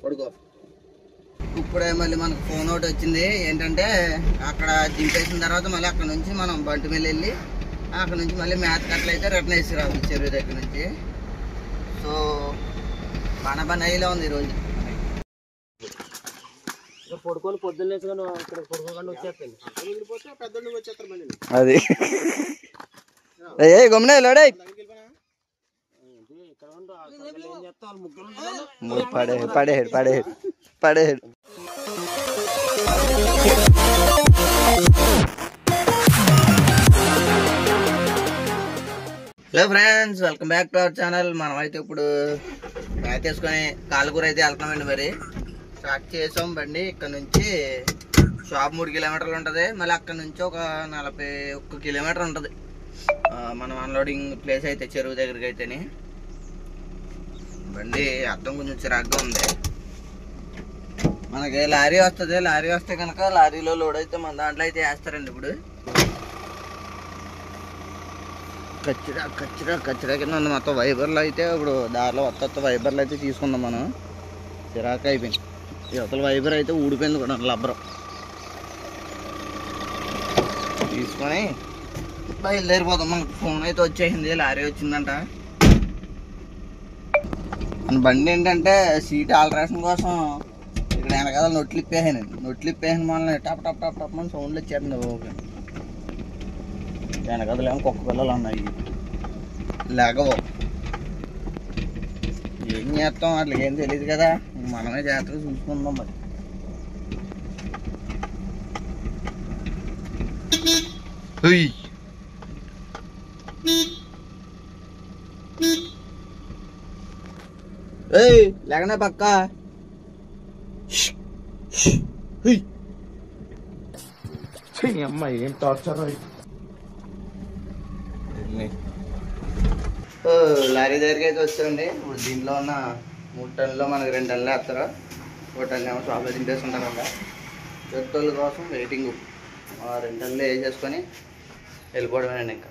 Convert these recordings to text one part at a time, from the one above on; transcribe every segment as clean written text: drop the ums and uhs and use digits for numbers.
పడుకో. ఇప్పుడే మళ్ళీ మనకు ఫోన్ ఒకటి వచ్చింది. ఏంటంటే అక్కడ దింపేసిన తర్వాత మళ్ళీ అక్కడ నుంచి మనం బంటి మీద వెళ్ళి అక్కడ నుంచి మళ్ళీ మ్యాథ్ కట్లయితే రిటర్న్ వేసి రావాలి చెరువు దగ్గర నుంచి. సో పని అయ్యేలా ఉంది ఈరోజు. పడుకొని పొద్దున్న ఇక్కడ పడుకోకుండా వచ్చేస్తాను. అది ఏ గమనే లోడే పడేడు hello friends, welcome back to our channel. మనం అయితే ఇప్పుడు మ్యాచ్ వేసుకొని కాలకూర అయితే వెళ్తున్నామండి. మరి స్టార్ట్ చేసాం బండి. ఇక్కడ నుంచి షాప్ 3 కిలోమీటర్లు ఉంటుంది. మళ్ళీ అక్కడ నుంచి ఒక 41 కిలోమీటర్ ఉంటుంది మనం అన్లోడింగ్ ప్లేస్ అయితే చెరువు దగ్గరికి అయితేనే. బండి అర్థం కొంచెం చిరాగ్గా ఉంది. మనకి లారీ వస్తుంది. లారీ వస్తే కనుక లారీలో లోడ్ అయితే మన దాంట్లో అయితే వేస్తారండి. ఇప్పుడు కచ్చరా కింద ఉంది మొత్తం. వైబర్లు అయితే ఇప్పుడు దారిలో వస్తా వైబర్లు అయితే తీసుకుందాం మనం. చిరాకు అయిపోయింది. యువతల వైబర్ అయితే ఊడిపోయింది కూడా, లబ్బరు తీసుకొని బయలుదేరిపోతాం. మనకు ఫోన్ అయితే వచ్చేసింది, లారీ వచ్చిందంట. మన బండి ఏంటంటే సీట్ ఆల్ట్రేషన్ కోసం ఇక్కడ వెనకాల నొట్లు ఇప్పేసాను మనల్ని టప్ టప్ టప్ టప్ అని సౌండ్లు వచ్చేస్తుంది. ఓకే, వెనకదలు ఏమో కుక్క పిల్లలు ఉన్నాయి, లేకవో ఏం చేస్తాం, అట్లా ఏం తెలియదు కదా. మనమే జాగ్రత్తగా చూసుకుందాం. మరి లేకనే పక్క అమ్మాయి ఏం టార్చర్. లారీ దగ్గరికి అయితే వచ్చామండి. ఇప్పుడు దీంట్లో ఉన్న 3 టన్నులో మనకి 2 టన్నులు వేస్తారు. 1 టన్ను ఏమో షాప్లో దింపేస్తుంటారు కదా. చెట్టోళ్ళ కోసం వెయిటింగ్. 2 టన్నులు వేసేసుకొని వెళ్ళిపోవడమేనండి. ఇంకా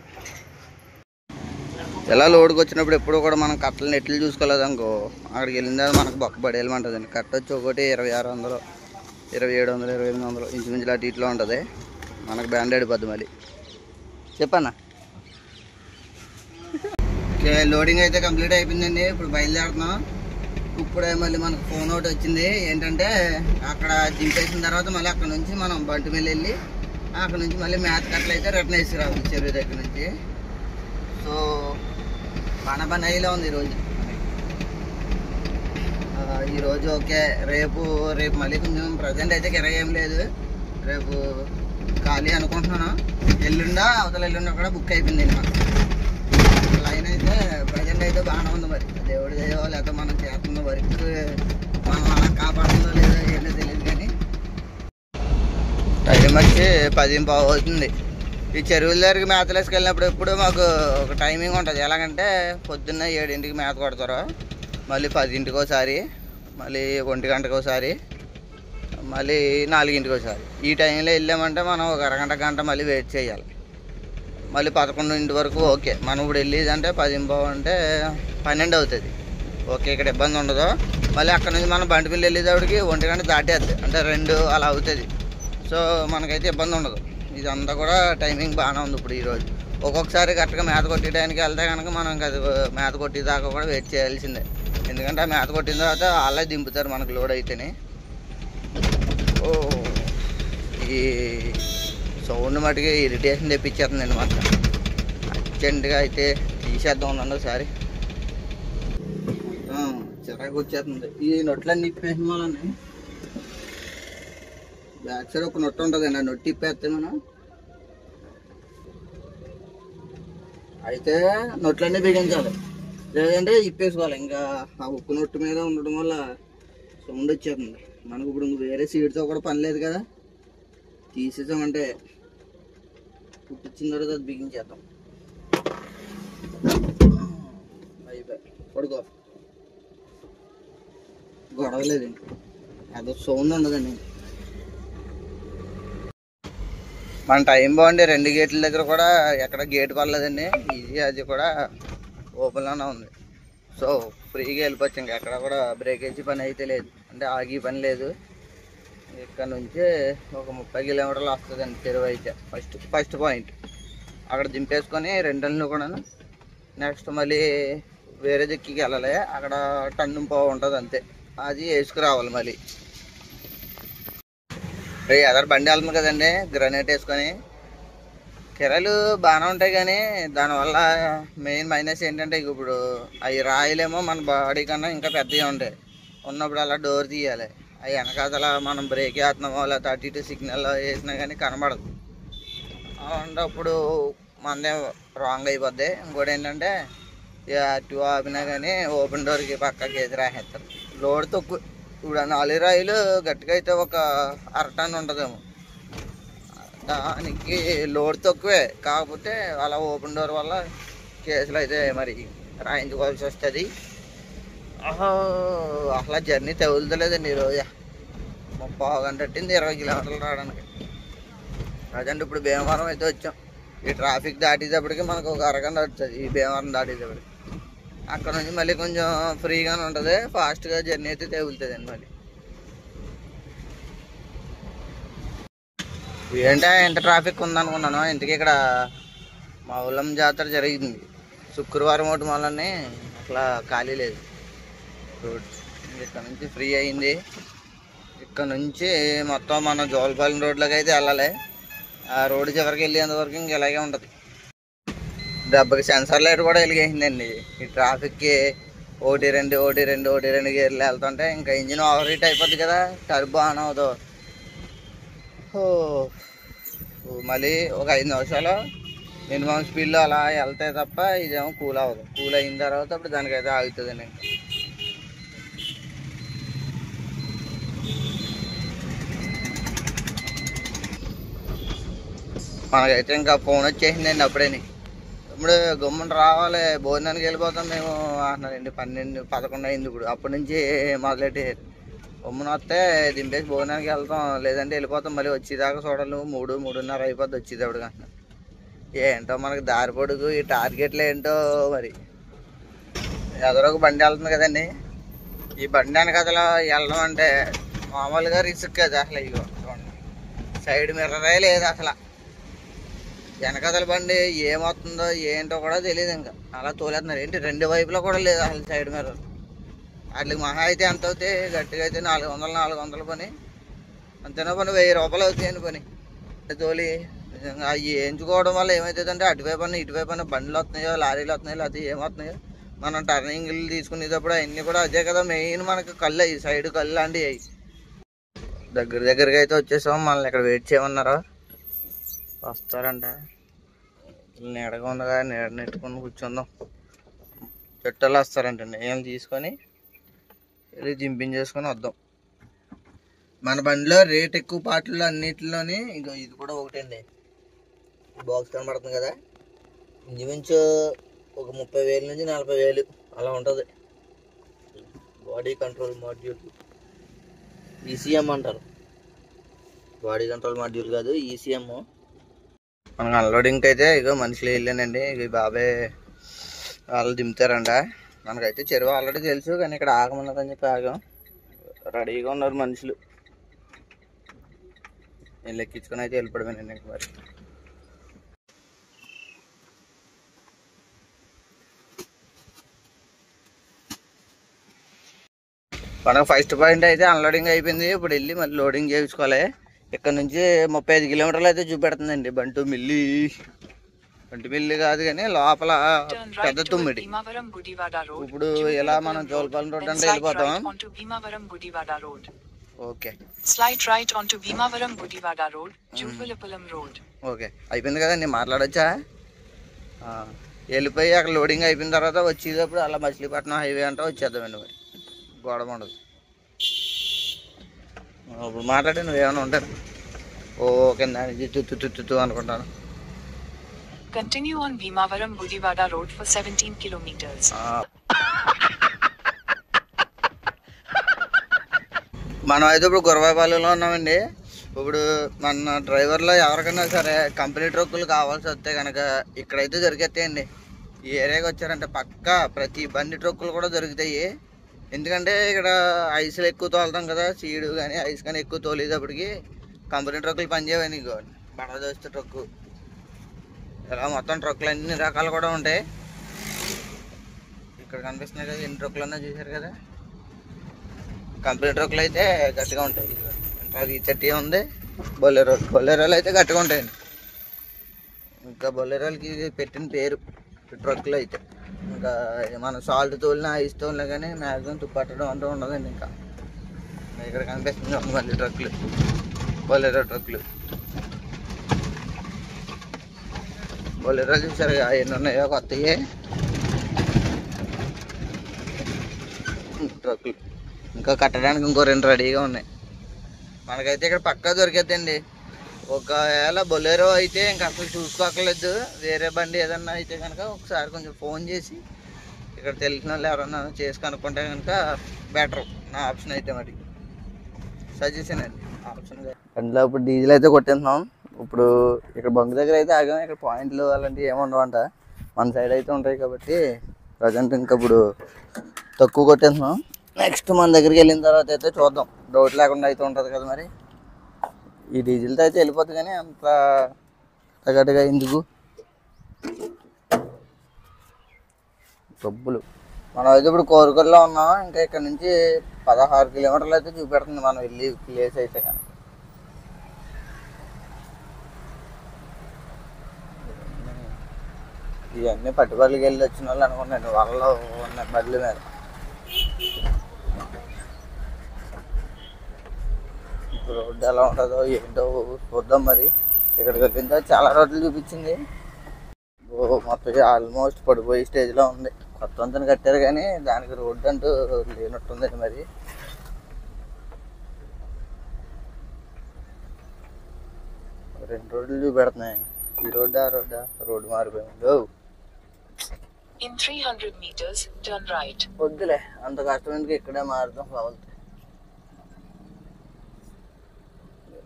ఎలా లోడ్కి వచ్చినప్పుడు ఎప్పుడు కూడా మనం కట్టలు నెట్లు చూసుకోలేదు అనుకో, అక్కడికి వెళ్ళిన తర్వాత మనకు బొక్క పడేయమంటుందండి. కట్ట వచ్చి ఒకటి 2600, 2700, 2800 ఇంచుమించులు అటు ఇట్లో ఉంటుంది. మనకు బ్యాండెడ్ పద్దు. మళ్ళీ చెప్పన్నా. ఓకే, లోడింగ్ అయితే కంప్లీట్ అయిపోయిందండి. ఇప్పుడు బయలుదేరుతున్నాం. ఇప్పుడే మళ్ళీ మనకు ఫోన్ ఒకటి వచ్చింది. ఏంటంటే అక్కడ దింపేసిన తర్వాత మళ్ళీ అక్కడ నుంచి మనం బంటి మీద వెళ్ళి అక్కడ నుంచి మళ్ళీ మ్యాథ్ కట్లయితే రిటర్న్ వేసి రావాలి చెరువు దగ్గర నుంచి. సో పని అయ్యేలా ఉంది ఈరోజు. ఓకే, రేపు మళ్ళీ కొంచెం ప్రజెంట్ అయితే కిరాయి ఏం లేదు. రేపు ఖాళీ అనుకుంటున్నాను. అవతల ఎల్లుండా కూడా బుక్ అయిపోయింది. లైన్ అయితే ప్రజెంట్ అయితే బాగానే ఉంది. మరి దేవుడి దేవో లేకపోతే మనం చేస్తున్న వర్క్ మనం అలా కాపాడుతుందో లేదో ఏంటో తెలియదు. కానీ టైం వచ్చి 10:15 అవుతుంది. ఈ చెరువుల దగ్గరికి మేతలు వేసుకెళ్ళినప్పుడు ఎప్పుడు మాకు ఒక టైమింగ్ ఉంటుంది. ఎలాగంటే పొద్దున్న 7ంటికి మేత కొడతారు, మళ్ళీ 10ంటికి ఒకసారి, మళ్ళీ 1 గంటకు ఒకసారి, మళ్ళీ 4ంటికి ఒకసారి. ఈ టైంలో వెళ్ళామంటే మనం ఒక అరగంట మళ్ళీ వెయిట్ చేయాలి. మళ్ళీ 11ంటి వరకు ఓకే. మనం ఇప్పుడు వెళ్ళేదంటే 10:15 అంటే 12 అవుతుంది. ఓకే, ఇక్కడ ఇబ్బంది ఉండదు. మళ్ళీ అక్కడ నుంచి మనం బండి పిల్లి వెళ్ళేటప్పటికి 1 గంట దాటేద్ది, అంటే 2 అలా అవుతుంది. సో మనకైతే ఇబ్బంది ఉండదు. ఇదంతా కూడా టైమింగ్ బాగానే ఉంది ఇప్పుడు ఈరోజు. ఒక్కొక్కసారి కరెక్ట్గా మేత కొట్టేయడానికి వెళ్తే కనుక మనం అది మేత కొట్టేదాకా కూడా వెయిట్ చేయాల్సిందే. ఎందుకంటే ఆ మేత కొట్టిన తర్వాత వాళ్ళే దింపుతారు మనకు లోడ్ అయితేనే. ఓ, ఈ సౌండ్ మటుకి ఇరిటేషన్ తెప్పించేస్తుందండి మాత్రం. అర్జెంటుగా అయితే తీసేద్దాం ఉన్నాను ఒకసారి. చిరాకు వచ్చేస్తుంది. ఈ నొట్లన్నీ ఇప్పేసిన వాళ్ళని బ్యాక్ సైడ్ ఒక నొట్టు ఉంటుందండి. ఆ నొట్టి ఇప్పేస్తే మనం అయితే నొట్లన్నీ బిగించాలి, లేదంటే ఇప్పేసుకోవాలి. ఇంకా ఆ ఉక్కు నొట్టు మీద ఉండడం వల్ల సౌండ్ వచ్చేస్తుంది మనకు. ఇప్పుడు వేరే సీడ్తో కూడా పని లేదు కదా. తీసేసామంటే పుట్టించిన తర్వాత అది బిగించేద్దాం. అయిపోయి పడుకో, గొడవ లేదండి. అదో సౌండ్ ఉండదండి. మన టైం బాగుండి 2 గేట్ల దగ్గర కూడా ఎక్కడ గేట్ పడలేదండి. ఇది అది కూడా ఓపెన్లోనే ఉంది. సో ఫ్రీగా వెళ్ళిపోవచ్చు. ఇంకా ఎక్కడ కూడా బ్రేక్ వేసి పని అయితే లేదు, అంటే ఆగి పని లేదు. ఇక్కడ నుంచి ఒక 30 కిలోమీటర్లు వస్తుందండి చెరువు అయితే. ఫస్ట్ పాయింట్ అక్కడ దింపేసుకొని రెండల్ని కూడా నెక్స్ట్ మళ్ళీ వేరే దిక్కుకి వెళ్ళాలి. అక్కడ టన్ను పావు ఉంటుంది అంతే, అది వేసుకురావాలి. మళ్ళీ ఎదరు బండి వెళ్తుంది కదండి, గ్రనేట్ వేసుకొని. కిరాయిలు బాగానే ఉంటాయి కానీ దానివల్ల మెయిన్ మైనస్ ఏంటంటే ఇప్పుడు అవి రాయలేమో మన బాడీ కన్నా ఇంకా పెద్దగా ఉంటాయి. ఉన్నప్పుడు అలా డోర్ తీయాలి. అవి వెనకాతల మనం బ్రేక్ వేస్తున్నామో లేకపోతే అటు ఇటు సిగ్నల్ వేసినా కానీ కనబడదు. అలాంటప్పుడు మనదే రాంగ్ అయిపోద్ది. ఇంకోటి ఏంటంటే అటు ఆపినా కానీ ఓపెన్ డోర్కి పక్కకి ఎదురు రాసేస్తారు. లోడ్ తక్కువ. ఇప్పుడు 4 రాయిలు గట్టిగా అయితే ఒక అరటన్ ఉంటుందేమో, దానికి లోడ్ తక్కువే. కాకపోతే అలా ఓపెన్ డోర్ వల్ల కేసులు అయితే మరి రాయించుకోవాల్సి వస్తుంది. అసలు జర్నీ తగులుతలేదండి ఈరోజు. 30 గంట పట్టింది 20 కిలోమీటర్లు రావడానికి. అదండి ఇప్పుడు భీమవరం అయితే వచ్చాం. ఈ ట్రాఫిక్ దాటేటప్పటికి మనకు ఒక అరగంట వస్తుంది. ఈ భీమవరం దాటేటప్పటికి అక్కడ నుంచి మళ్ళీ కొంచెం ఫ్రీగానే ఉంటుంది, ఫాస్ట్గా జర్నీ అయితే తగులుతుందండి. మళ్ళీ ఏంటంటే ఎంత ట్రాఫిక్ ఉందనుకున్నాను. ఇంతకీ ఇక్కడ మా ఉల్లం జాతర జరిగింది శుక్రవారం ఒకటి, మళ్ళీ అట్లా ఖాళీ లేదు రోడ్. ఇక్కడ నుంచి ఫ్రీ అయింది. ఇక్కడ నుంచి మొత్తం మన జోలపాలెం రోడ్లోకి అయితే వెళ్ళాలి. ఆ రోడ్డు చివరికి వెళ్ళేంత వరకు ఇంక ఇలాగే ఉంటుంది. దెబ్బకి సెన్సార్ లైట్ కూడా వెలిగేసిందండి. ఈ ట్రాఫిక్కి 1 2 గేర్లు వెళ్తుంటే ఇంకా ఇంజిన్ ఓవర్ హీట్ అయిపోద్ది కదా, టర్బో ఆన్ అవుతుంది. మళ్ళీ ఒక 5 నిమిషాలు మినిమం స్పీడ్లో అలా వెళ్తాయి తప్ప ఇదేమో కూల్ అవ్వదు. కూల్ అయిన తర్వాత అప్పుడు దానికైతే ఆగుతుందండి. మనకైతే ఇంకా ఫోన్ వచ్చేసిందండి అప్పుడేని. ఇప్పుడు గమ్మున రావాలి, భోజనానికి వెళ్ళిపోతాం మేము అన్నారండి. 12, 11 అయింది ఇప్పుడు. అప్పటి నుంచి మొదలెట్టి గమ్మున వస్తే దింపేసి భోజనానికి వెళ్తాం, లేదంటే వెళ్ళిపోతాం. మళ్ళీ వచ్చేదాకా చూడాలి 3, 3:30 అయిపోద్ది వచ్చేటప్పుడు. కానీ ఏంటో మనకి దారి పొడుగు ఈ టార్గెట్లు ఏంటో మరి. ఎదరొక బండి వెళ్తుంది కదండి, ఈ బండి వెనకాతల వెళ్ళడం అంటే మామూలుగా రిస్క్ కదా అసలు. ఇగో చూడండి, సైడ్ మిర్రరే లేదు అసలు. వెనకాతల బండి ఏమవుతుందో ఏంటో కూడా తెలియదు. ఇంకా అలా తోలేస్తున్నారు ఏంటి, 2 వైపులో కూడా లేదు అసలు సైడ్ మిర్రర్. వాటికి మహా అయితే ఎంత అవుతాయి, గట్టిగా అయితే 400 పని, అంతేనా పని 1000 రూపాయలు అవుతాయండి పని తోలి. అవి వేయించుకోవడం వల్ల ఏమవుతుందంటే అటువైపు అన్న ఇటువైపు అన్న బండ్లు వస్తున్నాయో లారీలు వస్తున్నాయో లేకపోతే ఏమవుతున్నాయో, మనం టర్నింగ్లు తీసుకునేటప్పుడు అవన్నీ కూడా అదే కదా మెయిన్. మనకి కళ్ళు అయ్యి సైడ్ కళ్ళు లాంటివి అయ్యి. దగ్గరగా అయితే వచ్చేసాం. మనల్ని ఇక్కడ వెయిట్ చేయమన్నారా, వస్తారంట. నీడగా ఉండగా నీడ నెట్టుకొని కూర్చుందాం. చెట్టలు వస్తారంటండి, ఏం తీసుకొని వెళ్ళి దింపించేసుకొని వద్దాం. మన బండిలో రేట్ ఎక్కువ పార్టీలు అన్నిటిలోని ఇక ఇది కూడా ఒకటండి. బాక్స్ కనబడుతుంది కదా, ఇంచుమించు ఒక 30,000 నుంచి 40,000 అలా ఉంటుంది. బాడీ కంట్రోల్ మాడ్యూల్, ఈసీఎం అంటారు. బాడీ కంట్రోల్ మాడ్యూల్ కాదు, ఈసీఎం. మనకు అన్లోడింగ్కి అయితే ఇక మనుషులు వెళ్ళానండి. ఇక బాబాయ్ వాళ్ళు దింపుతారంట. మనకైతే చెరువు ఆల్రెడీ తెలుసు, కానీ ఇక్కడ ఆగమన్నదని చెప్పి ఆగాం. రెడీగా ఉన్నారు మనుషులు. నేను లెక్కించుకొని అయితే వెళ్ళిపోవడమేనండి ఇంక మరి. మనకు ఫస్ట్ పాయింట్ అయితే అన్లోడింగ్ అయిపోయింది. ఇప్పుడు వెళ్ళి మళ్ళీ లోడింగ్ చేయించుకోవాలి. ఇక్కడ నుంచి 35 కిలోమీటర్లు అయితే చూపెడుతుందండి. బంటు మిల్లి కాదు కానీ లోపల పెద్ద తుమ్మిడి. ఇప్పుడు ఇలా మనం జోలపాలెం రోడ్ అంటే వెళ్ళిపోతాం. ఓకే, ఓకే అయిపోయింది కదండి, మాట్లాడచ్చా? వెళ్ళిపోయి అక్కడ లోడింగ్ అయిపోయిన తర్వాత వచ్చేటప్పుడు అలా మచిలీపట్నం హైవే అంటే వచ్చేద్దామండి. మరి గొడవ ఉండదు. ఇప్పుడు మాట్లాడి నువ్వేమైనా ఉంటారు ఓకే దాని తుత్తు అనుకుంటాను. Continue on Bhimavaram Gudivada Road for 17 kilometers. మనం అయితే ఇప్పుడు గురవాయపాలెంలో ఉన్నామండి. ఇప్పుడు మన డ్రైవర్లో ఎవరికైనా సరే కంపెనీ ట్రక్కులు కావాల్సి వస్తే కనుక ఇక్కడైతే దొరికేస్తాయండి. ఈ ఏరియాకి వచ్చారంటే పక్కా ప్రతి బండి ట్రక్కులు కూడా దొరుకుతాయి. ఎందుకంటే ఇక్కడ ఐస్లు ఎక్కువ తోలుతాం కదా, సీడు కానీ ఐస్ కానీ ఎక్కువ తోలేటప్పటికి కంపెనీ ట్రక్కులు పనిచేయవు. నీకు బడా దోస్తే ట్రక్కు ఇలా మొత్తం ట్రక్కులు అన్ని రకాలు కూడా ఉంటాయి. ఇక్కడ కనిపిస్తున్నాయి కదా, ఎన్ని ట్రక్కులు అన్నా చూసారు కదా. కంపెనీ ట్రక్కులు అయితే గట్టిగా ఉంటాయి. అది 30 ఉంది. బొలెరోలు అయితే గట్టిగా ఉంటాయండి. ఇంకా బొలెరోలకి పెట్టిన పేరు ట్రక్కులు అయితే. ఇంకా మనం సాల్ట్ తోలినా ఐస్ తోలినా కానీ మ్యాక్సిమం తుప్పట్టడం అంటూ ఉండదండి. ఇంకా ఇక్కడ కనిపిస్తుంది మళ్ళీ ట్రక్కులు, బొలెరో ట్రక్కులు. బొలెరోలు చూసారు ఎన్ని ఉన్నాయో కొత్తవి ట్రక్కులు. ఇంకా కట్టడానికి ఇంకో 2 రెడీగా ఉన్నాయి. మనకైతే ఇక్కడ పక్కా దొరికేద్దండి. ఒకవేళ బొలెరో అయితే ఇంకా అసలు చూసుకోకలేదు. వేరే బండి ఏదన్నా అయితే కనుక ఒకసారి కొంచెం ఫోన్ చేసి ఇక్కడ తెలిసిన వాళ్ళు ఎవరన్నా చేసి కనుక్కుంటే కనుక బెటర్. నా ఆప్షన్ అయితే మరి సజెషన్ అండి ఆప్షన్. అందులో ఇప్పుడు డీజిల్ అయితే కొట్టేస్తున్నాం. ఇప్పుడు ఇక్కడ బంక్ దగ్గర అయితే ఆగాం. ఇక్కడ పాయింట్లు అలాంటివి ఏమి ఉండవంట, మన సైడ్ అయితే ఉంటాయి కాబట్టి ప్రజెంట్ ఇంకా ఇప్పుడు తక్కువ కొట్టేస్తున్నాం. నెక్స్ట్ మన దగ్గరికి వెళ్ళిన తర్వాత అయితే చూద్దాం. డౌట్ లేకుండా అయితే ఉంటుంది కదా మరి. ఈ డీజిల్తో అయితే వెళ్ళిపోతుంది కానీ అంత తగ్గట్టుగా ఎందుకు డబ్బులు. మనం అయితే ఇప్పుడు కోరుకల్లో ఉన్నాం. ఇంకా ఇక్కడ నుంచి 16 కిలోమీటర్లు అయితే చూపెడుతుంది మనం వెళ్ళి ప్లేస్ అయితే. కానీ ఇవన్నీ పట్టుబడులకి వెళ్ళి వచ్చిన వాళ్ళు అనుకున్నాను వాళ్ళలో ఉన్న బడ్ల మీద. రోడ్డు ఎలా ఉంటుందో ఏంటో చూద్దాం మరి. ఇక్కడికి వెళ్ళిన తర్వాత చాలా రోడ్లు చూపించింది. మొత్తం ఆల్మోస్ట్ పడిపోయే స్టేజ్లో ఉంది. కొత్త వంతెన కట్టారు కానీ దానికి రోడ్డు అంటూ లేనట్టుంది మరి. రెండు రోడ్లు చూపెడుతున్నాయి. ఈ రోడ్డు ఆ రోడ్డు మారిపోయింది. In 300 meters, turn right. వద్దులే అంత కష్టం ఇక్కడే మారుతాం కావాలి.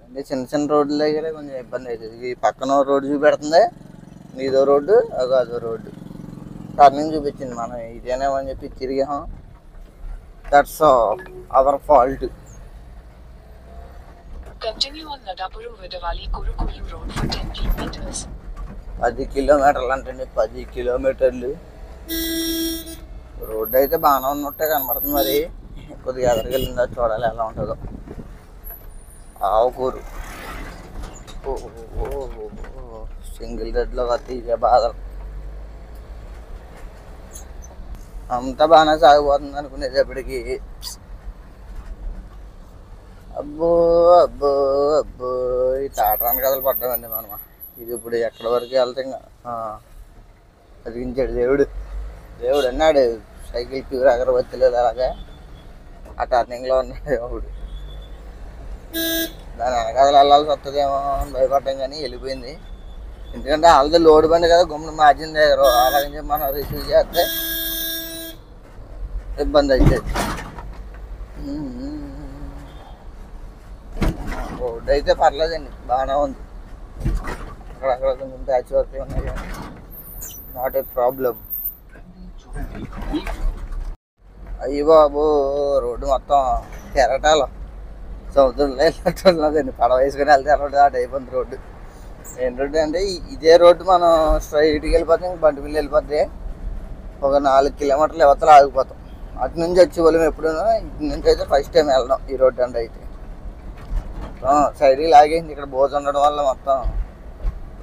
అంటే చిన్న రోడ్ల దగ్గర కొంచెం ఇబ్బంది అవుతుంది. ఈ పక్కన రోడ్డు చూపెడుతుంది, ఇదో రోడ్డు అదో రోడ్డు. టర్నింగ్ చూపించింది, మనం ఇదేనేమని చెప్పి తిరిగాం. That's our fault. Continue on Nadapuru Vidavali Kurukulu Road for 10 kilometers. 10 కిలోమీటర్లు అంటే 10 కిలోమీటర్లు. రోడ్డు అయితే బాగానే ఉన్నట్టే కనబడుతుంది మరి. కొద్దిగా ఎదరికి వెళ్ళిందా చూడాలి ఎలా ఉంటుందో. ఆవుకూరు సింగిల్ రెడ్లో తీసే బాధలు. అంతా బాగానే సాగిపోతుంది అనుకునేటప్పటికి అబ్బో అబ్బో అబ్బో ఈ తాటరాని కథలు పడ్డామండి మనం. ఇది ఇప్పుడు ఎక్కడి వరకు వెళ్తే అదిగించాడు దేవుడు అన్నాడు. సైకిల్ ప్యూర్ అగరబత్తులు అలాగా ఆ టర్నింగ్లో ఉన్నాడు దేవుడు. దాని వెనకాల వెళ్ళాల్సి వస్తుందేమో అని భయపడ్డాం కానీ వెళ్ళిపోయింది. ఎందుకంటే వాళ్ళది లోడ్ బండి కదా, గుమ్మని మార్జిన్ దగ్గర అలాగే మనం రిసీవ్ చేస్తే ఇబ్బంది అవుతుంది. రోడ్డు అయితే పర్లేదండి, బాగానే ఉంది. అక్కడక్కడ కొంచెం ప్యాచ్ వర్క్ ఉన్నాయి కానీ నాట్ ఏ ప్రాబ్లం. అయ్యి బాబు రోడ్డు మొత్తం కెరటాలు సముద్రంలో వెళ్ళినట్టున్నదండి. పడవ వేసుకొని వెళ్తే రోడ్డు అటు అయిపోతుంది రోడ్డు. మెయిన్ రోడ్డు అంటే ఇదే రోడ్డు మనం స్ట్రైట్కి వెళ్ళిపోతాం. ఇంక బండి పిల్లి వెళ్ళిపోతే ఒక 4 కిలోమీటర్లు యువతలు ఆగిపోతాం. అటు నుంచి వచ్చి వాళ్ళం ఎప్పుడు ఇటు నుంచి అయితే ఫస్ట్ టైం వెళ్దాం ఈ రోడ్డు అంటే. అయితే సైడ్కి లాగేసింది. ఇక్కడ బోజు ఉండడం వల్ల మొత్తం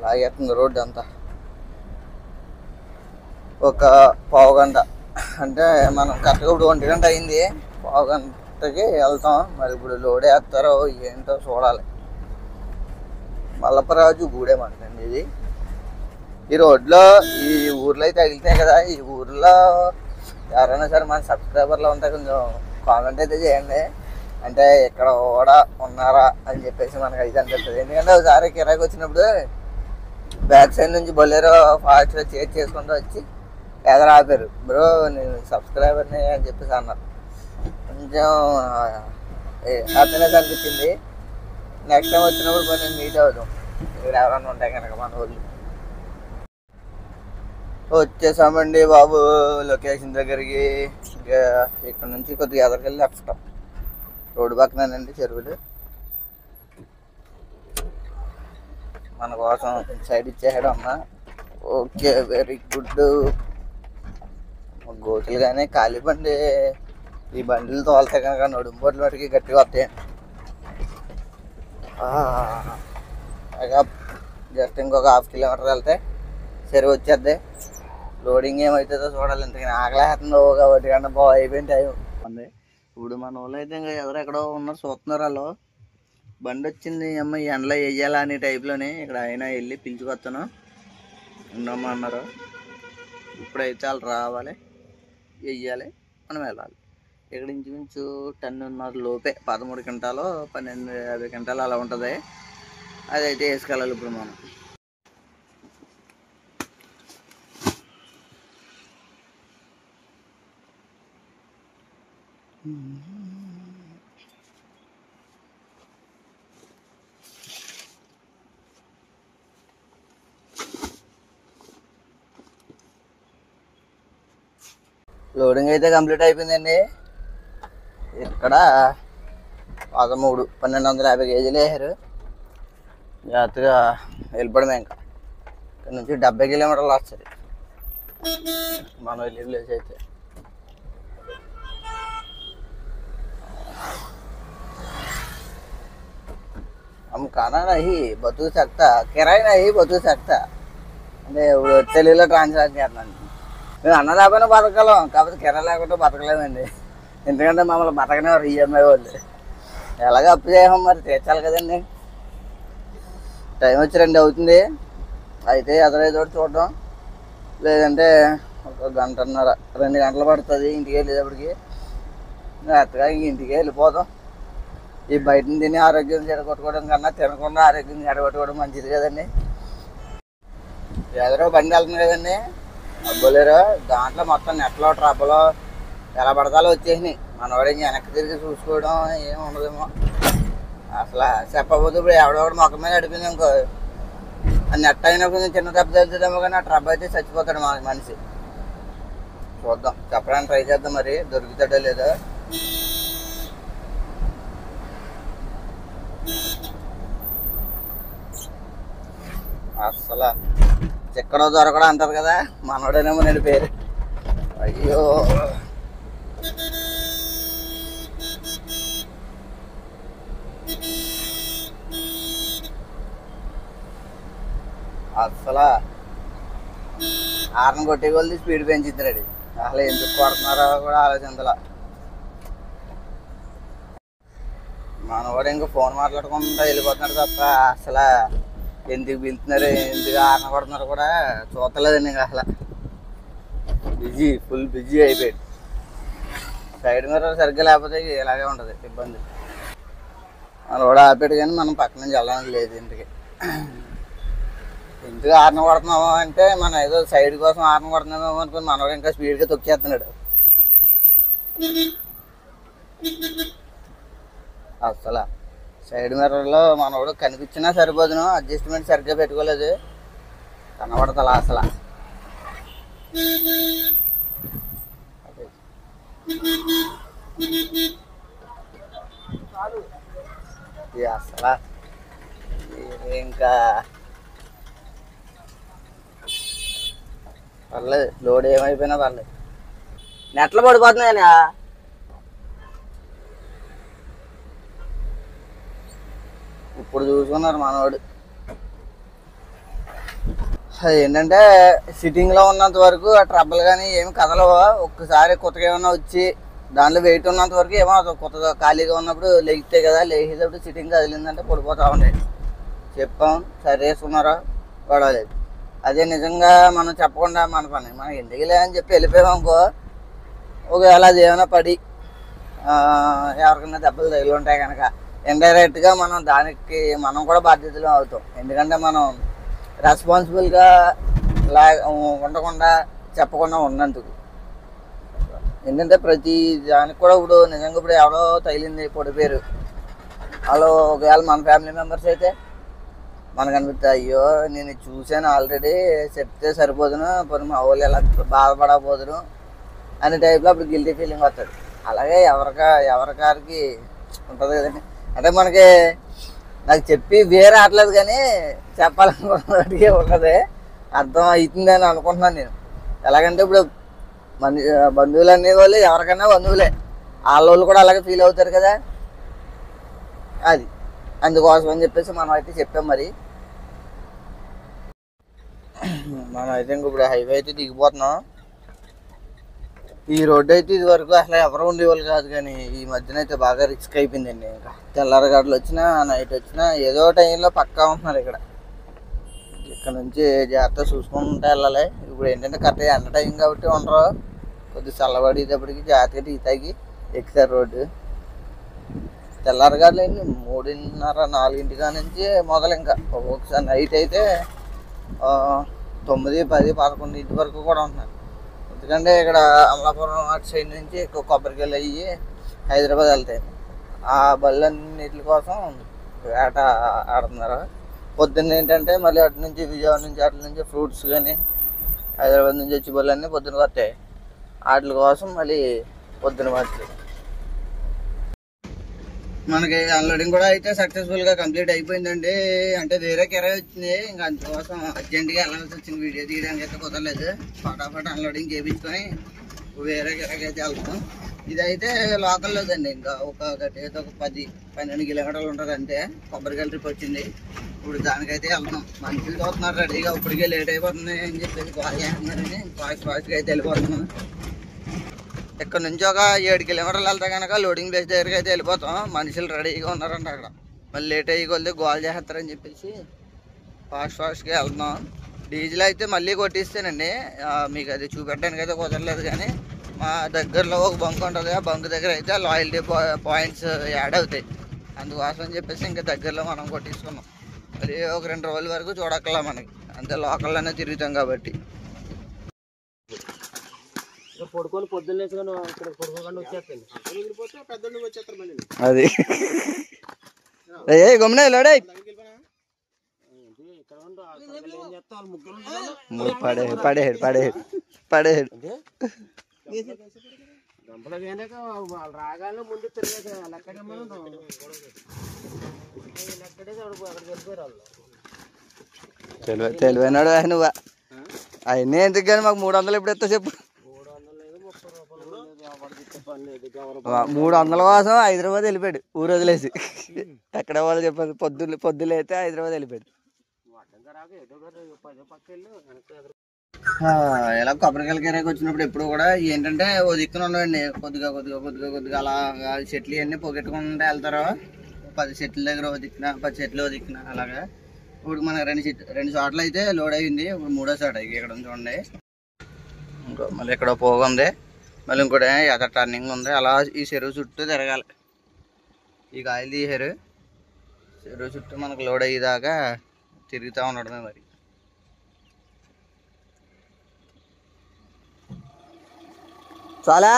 లాగేస్తుంది రోడ్డు అంతా. ఒక పావు గంట అంటే మనం కరెక్ట్గా ఇప్పుడు 1 గంట అయింది. పావు గంటకి వెళ్తాం. మరి ఇప్పుడు లోడ్ వేస్తారో ఏంటో చూడాలి. మల్లపరాజు గూడెం అంటండి ఇది. ఈ రోడ్లో ఈ ఊర్లో అయితే తగిలితాయి కదా. ఈ ఊర్లో ఎవరైనా సరే మన సబ్స్క్రైబర్లో ఉంటే కొంచెం కామెంట్ అయితే చేయండి. అంటే ఇక్కడ కూడా ఉన్నారా అని చెప్పేసి మనకు అయితే అనిపిస్తుంది. ఎందుకంటే ఒకసారి కిరాకి వచ్చినప్పుడు బ్యాక్ సైడ్ నుంచి బొలెరో ఫాస్ట్గా చేంజ్ చేసుకుంటూ వచ్చి ఎదర ఆపారు. బ్రో నేను సబ్స్క్రైబర్ని అని చెప్పేసి అన్నారు. కొంచెం హ్యాపీనెస్ అనిపించింది. నెక్స్ట్ టైం వచ్చినప్పుడు కొంచెం మీట్ అవుతాం ఇక్కడ ఎవరైనా ఉంటాయి కనుక మన వాళ్ళు. వచ్చేసామండి బాబు లొకేషన్ దగ్గరికి. ఇంకా ఇక్కడ నుంచి కొద్దిగా ఎదరికెళ్ళి లెఫ్ట్ రోడ్డు పక్కనేనండి చెరువులు. మన కోసం సైడ్ ఇచ్చేసాడు అన్న. Okay, very good. గోతులు కానీ ఖాళీ బండి, ఈ బండిలు తోలితే కనుక నడుంబొట్లు వాటికి గట్టిగా వస్తాయి. జస్ట్ ఇంకొక 1/2 కిలోమీటర్ వెళ్తే చెరువు వచ్చేద్ది. లోడింగ్ ఏమవుతుందో చూడాలి. ఇంతకీ ఆకలేస్తుందో కాబట్టి కన్నా అయిపోయింది టైం ఉంది. ఇప్పుడు మన వాళ్ళు అయితే ఇంకా ఎక్కడో ఉన్నారు చూస్తున్నారు. వాళ్ళు బండి వచ్చింది అమ్మ ఎండలో వేయాలా అనే టైప్లోనే ఇక్కడ ఆయన వెళ్ళి పిలుచుకొస్తాను ఉండమ్మా అన్నారు. ఇప్పుడైతే వాళ్ళు రావాలి, వెయ్యాలి, మనం వెళ్ళాలి. ఇక్కడ ఇంచుమించు 10:30 లోపే 13 క్వింటాలు 12-50 క్వింటాలు అలా ఉంటుంది. అదైతే వేసుకెళ్ళాలి ఇప్పుడు మనం. లోడింగ్ అయితే కంప్లీట్ అయిపోయిందండి. ఇక్కడ 1250 కేజీలు వేసారు. జాగ్రత్తగా వెళ్ళిపోవడమే. ఇంకా ఇక్కడ నుంచి 70 కిలోమీటర్లు వస్తుంది మనం వెళ్ళి ప్లేస్ అయితే. हम खाना नहीं बतू सकता, किराया नहीं बतू सकता అంటే ఇప్పుడు తెలుగులో ట్రాన్స్లేట్ చేస్తున్నాను. మేము అన్న లేకపోయినా బతకగలం, కాకపోతే కిరాయి లేకుండా బతకలేమండి. ఎందుకంటే మమ్మల్ని బతకనేవారు ఈఎంఐ వాళ్ళు. ఎలాగో అప్పు చేయమో మరి తీర్చాలి కదండి. టైం వచ్చి 2 అవుతుంది. అయితే ఎదురైతే చూడడం, లేదంటే ఒక 1.5 2 గంటలు పడుతుంది ఇంటికి వెళ్ళేటప్పటికి. అత్తగా ఇంటికి వెళ్ళిపోతాం. ఈ బయటని తిని ఆరోగ్యం చెడగొట్టుకోవడం కన్నా తినకుండా ఆరోగ్యం చెడగొట్టుకోవడం మంచిది కదండి. ఎదరో బండి వెళ్తుంది కదండి, అబ్బోలేరు. దాంట్లో మొత్తం నెట్లో ట్రబ్బలో ఎలా పడతాలో వచ్చేసినాయి. మనవాడు వెనక్కి తిరిగి చూసుకోవడం ఏమి ఉండదేమో. అసలు చెప్పబోతే ఇప్పుడు ఎవడోడు మొక్క మీద నడిపింది అనుకో, ఆ నెట్ అయినప్పుడు చిన్న దెబ్బ తగ్గుతుందేమో, కానీ ఆ ట్రబ్ అయితే చచ్చిపోతాడు మనిషి. చూద్దాం, చెప్పడానికి ట్రై చేద్దాం, మరి దొరుకుతాడో లేదో. అసలు ఎక్కడో దొరకడో అంటారు కదా, మనోడేనేమో నేను పేరు. అయ్యో అసలు హార్న్ కొట్టే కొద్ది స్పీడ్ పెంచుతున్నాడు. అసలు ఎందుకు కొడుతున్నారో కూడా ఆలోచించాల. మనవాడు ఇంకా ఫోన్ మాట్లాడకుండా వెళ్ళిపోతున్నాడు తప్ప అసలు ఎందుకు పిలుతున్నారు, ఎందుకు హార్న్ కొడుతున్నారు కూడా చూస్తలేదండి. ఇంకా అసలు బిజీ, ఫుల్ బిజీ అయిపోయాడు. సైడ్ మిర్రర్ సరిగ్గా లేకపోతే ఇలాగే ఉంటుంది ఇబ్బంది. మన కూడా ఆపాడు కానీ మనం పక్క నుంచి వెళ్ళడానికి లేదు ఇంటికి. ఎందుకు హార్న్ కొడుతున్నామో అంటే మనం ఏదో సైడ్ కోసం హార్న్ కొడుతున్నామేమో అనుకుని మనవాడు ఇంకా స్పీడ్గా తొక్కేస్తున్నాడు. అసలు సైడ్ మిర్రర్లో మనవాడు కనిపించినా సరిపోదును, అడ్జస్ట్మెంట్ సరిగ్గా పెట్టుకోలేదు, కనబడతలా అసలు. అసలు ఇంకా పర్లేదు, లోడ్ ఏమైపోయినా పర్లేదు. నెట్లు పడిపోతున్నాయా? ఇప్పుడు చూసుకున్నారు మనవాడు. అది ఏంటంటే సిట్టింగ్లో ఉన్నంత వరకు ఆ ట్రబుల్ కానీ ఏమి కదలవా. ఒక్కసారి కొత్తగా ఏమన్నా వచ్చి దాంట్లో వెయిట్ ఉన్నంత వరకు ఏమో కొత్తగా ఖాళీగా ఉన్నప్పుడు లెగితే కదా, లేచేటప్పుడు సిట్టింగ్ కదిలిందంటే పడిపోతూ ఉండేది. చెప్పాం, సరే వేసుకున్నారా పడలేదు. అదే నిజంగా మనం చెప్పకుండా మన పని మనం ఎందుకులే అని చెప్పి వెళ్ళిపోయామనుకో, ఒకవేళ అది ఏమైనా పడి ఎవరికైనా దెబ్బలు తగిలి ఉంటాయి కనుక ఇండైరెక్ట్గా మనం దానికి మనం కూడా బాధ్యతలు అవుతాం. ఎందుకంటే మనం రెస్పాన్సిబుల్గా ఉండకుండా చెప్పకుండా ఉన్నందుకు. ఎందుకంటే ప్రతి దానికి కూడా ఇప్పుడు నిజంగా ఇప్పుడు ఎవడో తగిలింది పొడిపోయారు, వాళ్ళు ఒకవేళ మన ఫ్యామిలీ మెంబర్స్ అయితే మనకు అనిపిస్తుంది అయ్యో నేను ఇది చూశాను ఆల్రెడీ, చెప్తే సరిపోదును, పోనీ మా వాళ్ళు ఎలా బాధపడకపోదును అనే టైప్లో అప్పుడు గిల్టీ ఫీలింగ్ వస్తుంది. అలాగే ఎవరికారికి ఉంటుంది కదండి. అంటే మనకి నాకు చెప్పి వేరే రావట్లేదు కానీ చెప్పాలనుకున్నట్టుగా ఉన్నది అర్థం అవుతుందని అనుకుంటున్నాను నేను. ఎలాగంటే ఇప్పుడు బంధువులు అనే వాళ్ళు ఎవరికైనా బంధువులే, వాళ్ళు కూడా అలాగే ఫీల్ అవుతారు కదా. అది అందుకోసం అని చెప్పేసి మనం అయితే చెప్పాం. మరి మనం అయితే ఇంక ఇప్పుడు హైవే అయితే దిగిపోతున్నాం. ఈ రోడ్డు అయితే ఇది వరకు అసలు ఎవరు ఉండేవాళ్ళు కాదు, కానీ ఈ మధ్యన అయితే బాగా రిస్క్ అయిపోయిందండి. ఇంకా తెల్లారగడ్డలు వచ్చినా నైట్ వచ్చినా ఏదో టైంలో పక్కా ఉంటున్నారు ఇక్కడ. ఇక్కడ నుంచి జాగ్రత్త చూసుకుంటూ వెళ్ళాలి. ఇప్పుడు ఏంటంటే కరెక్ట్గా ఎండ టైం కాబట్టి ఉండరు, కొద్దిగా చల్లబడేటప్పటికి జాగ్రత్తగా టీ తాగి ఎక్కుతారు రోడ్డు. తెల్లారగడ్డలు అండి 3:30 4 నుంచి మొదలు. ఇంకా ఒక్కొక్కసారి నైట్ అయితే 9 10 11 వరకు కూడా ఉంటున్నారు. ఎందుకంటే ఇక్కడ అమలాపురం అటు సైడ్ నుంచి ఎక్కువ కొబ్బరికాయలు అయ్యి హైదరాబాద్ వెళ్తాయి. ఆ బళ్ళన్నిటి కోసం వేట ఆడుతున్నారు. పొద్దున్న ఏంటంటే మళ్ళీ అటు నుంచి విజయవాడ నుంచి అటు నుంచి ఫ్రూట్స్ కానీ హైదరాబాద్ నుంచి వచ్చి బళ్ళన్నీ పొద్దున వస్తాయి. వాటి కోసం మళ్ళీ పొద్దున వచ్చి మనకి అన్లోడింగ్ కూడా అయితే సక్సెస్ఫుల్గా కంప్లీట్ అయిపోయిందండి. అంటే వేరే కిరాయి వచ్చింది, ఇంకా అందుకోసం అర్జెంట్గా వెళ్ళాల్సి వచ్చింది. వీడియో తీయడానికి అయితే కుదరలేదు. ఫటాఫట్ అన్లోడింగ్ చేయించుకొని వేరే కిరాయికి అయితే వెళ్తాం. ఇదైతే లోకల్లోదండి. ఇంకా ఒక 10-12 కిలోమీటర్లు ఉంటుంది అంతే. కొబ్బరికాయల ట్రిప్ వచ్చింది. ఇప్పుడు దానికైతే వెళ్తాం. మనుషులు చూస్తున్నారు రెడీగా, ఇప్పటికే లేట్ అయిపోతుంది అని చెప్పేసి కాల్ చేస్తున్నారని ఫాస్ట్గా అయితే వెళ్ళిపోతున్నాం. ఇక్కడ నుంచి ఒక 7 కిలోమీటర్లు వెళ్తే కనుక లోడింగ్ ప్లేస్ దగ్గరికి అయితే వెళ్ళిపోతాం. మనుషులు రెడీగా ఉన్నారంట అక్కడ. మళ్ళీ లేట్ అయ్యి కొద్ది గోల్ చేస్తారని చెప్పేసి ఫాస్ట్గా వెళ్తున్నాం. డీజిల్ అయితే మళ్ళీ కొట్టిస్తేనండి, మీకు అది చూపెట్టడానికి అయితే కుదరలేదు. కానీ మా దగ్గరలో ఒక బంక్ ఉంటుంది, ఆ బంక్ దగ్గర అయితే లాయల్టీ పాయింట్స్ యాడ్ అవుతాయి. అందుకోసం అని చెప్పేసి ఇంకా దగ్గరలో మనం కొట్టించుకున్నాం. మళ్ళీ ఒక 2 రోజుల వరకు చూడక్కలా మనకి, అంతే లోకల్లోనే తిరుగుతాం కాబట్టి. పడుకొని పొద్దున్న లేచుకొని ఇక్కడ పడుకోకుండా వచ్చేస్తాను. అది ఏ గమనే లోడే పడేడు రాగానే ముందు తిరిగేది లెక్కడే అక్కడికి వెళ్ళిపోయారు. తెలివైనాడు నువ్వా. అవన్నీ ఎందుకు కానీ మాకు 300 ఎప్పుడు ఎత్తా చెప్పు. 300 కోసం హైదరాబాద్ వెళ్ళిపోయాడు ఊరు వదిలేసి. ఎక్కడ వాళ్ళు చెప్పారు, పొద్దులు అయితే హైదరాబాద్ వెళ్ళిపోయాడు. ఇలా కొబ్బరికాయల కిరాయికి వచ్చినప్పుడు ఎప్పుడు కూడా ఏంటంటే ఓ దిక్కున ఉండవండి, కొద్దిగా అలా చెట్లు ఇవన్నీ పొగెట్టుకుంటే వెళ్తారు. 10 చెట్ల దగ్గర ఓ దిక్కున, 10 చెట్లు ఓ దిక్కున అలాగా. ఇప్పుడు మనకు 2 చోట్ల అయితే లోడ్ అయింది. ఇప్పుడు 3వ చోట ఇక్కడ చూడండి. ఇంకో మళ్ళీ ఇక్కడ పోగ ఉంది, మళ్ళీ ఇంకోటి ఎక్కడ టర్నింగ్ ఉంది. అలా ఈ చెరువు చుట్టూ తిరగాలి. ఈ కాయలు తీసారు, చెరువు చుట్టూ మనకు లోడ్ అయ్యేదాకా తిరుగుతూ ఉండడమే. మరి చాలా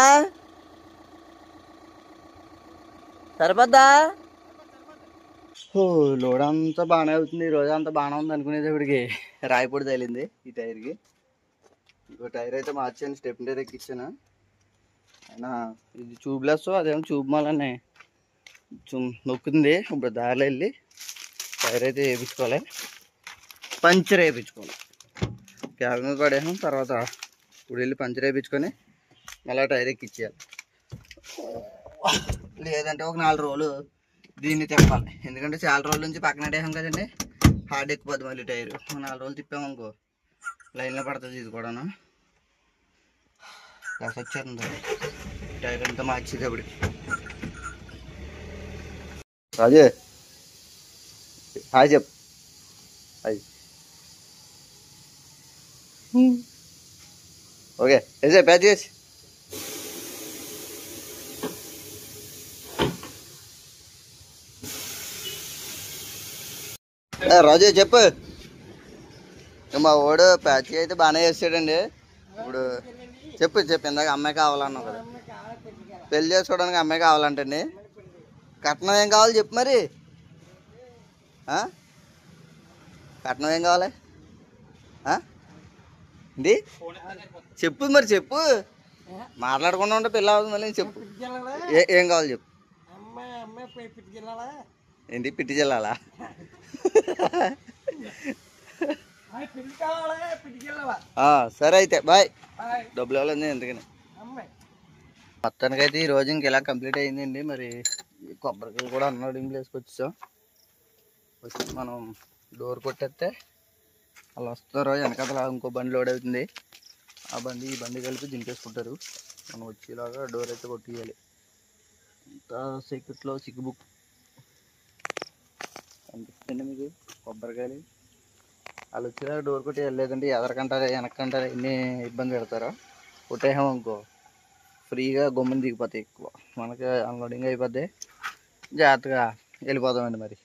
సరిపోద్దా? లోడ్ అంతా బాగానే అవుతుంది. ఈ రోజు అంతా బాగానే ఉంది అనుకునేటప్పటికి రాయిపొడి తగిలింది ఈ టైర్కి. ఇంకో టైర్ అయితే మార్చాను, స్టెప్ టైర్ ఎక్కించాను. అయినా ఇది ట్యూబ్లెస్, అదేమో ట్యూబ్ మళ్ళీ నొక్కుంది. ఇప్పుడు దారిలో వెళ్ళి టైర్ అయితే వేయించుకోవాలి, పంచర్ వేయించుకోవాలి. క్యాబ్ మీద పడేసాం. తర్వాత ఇప్పుడు వెళ్ళి పంచర్ వేయించుకొని మళ్ళీ టైర్ ఎక్కించేయాలి. లేదంటే ఒక 4 రోజులు దీన్ని తిప్పాలి. ఎందుకంటే చాలా రోజుల నుంచి పక్కన పెట్టేసాం కదండి, హార్డ్ ఎక్కిపోద్ది. మళ్ళీ టైర్ 4 రోజులు తిప్పామనుకో లైన్లో పడుతుంది. ఇది కూడాను కాస్త వచ్చేస్తుంది టైర్ అంతా మార్చేటప్పుడు. రాజు హాయ్ చెప్పు. హాయ్. ఓకే ఏజే ప్యాచ్ చేసి రాజు చెప్పు. మా వాడు ప్యాచ్ అయితే బాగానే చేస్తాడండి. ఇప్పుడు చెప్పు ఇందాక అమ్మాయి కావాలన్నావు కదా, పెళ్ళి చేసుకోవడానికి అమ్మాయి కావాలంటండి. కట్నం ఏం కావాలి చెప్పు మరి. కట్నం ఏం కావాలి ఏంటి చెప్పు మరి చెప్పు మాట్లాడకుండా ఉంటే పిల్ల అవుతుంది మళ్ళీ చెప్పు ఏం కావాలి చెప్పు ఏంటి పిట్టి జిల్లాలా సరే అయితే బాయ్ డబ్బులు ఇవ్వలేదు ఎందుకని మొత్తానికైతే ఈ రోజు ఇంక ఇలా కంప్లీట్ అయిందండి మరి కొబ్బరికాయలు కూడా అన్లోడింగ్ ప్లేస్కి వచ్చాం వచ్చి మనం డోర్ కొట్టేస్తే అలా వస్తారో వెనకాల ఇంకో బండి లోడ్ అవుతుంది ఆ బండి ఈ బండి కలిపి దింపేసుకుంటారు మనం వచ్చేలాగా డోర్ అయితే కొట్టియాలి ఇంత సీక్రెట్లో సిక్ బుక్ కనిపిస్తుంది మీకు కొబ్బరికాయలు వాళ్ళు వచ్చేలాగా డోర్ కొట్టి వెళ్ళలేదండి ఎదరకంటారా వెనక్కంటారా ఎన్ని ఇబ్బంది పెడతారో కొట్టేసాం ఇంకో ఫ్రీగా గమ్ముని దిగిపోతాయి ఎక్కువ మనకి అన్లోడింగ్ అయిపోద్ది జాగ్రత్తగా వెళ్ళిపోతామండి మరి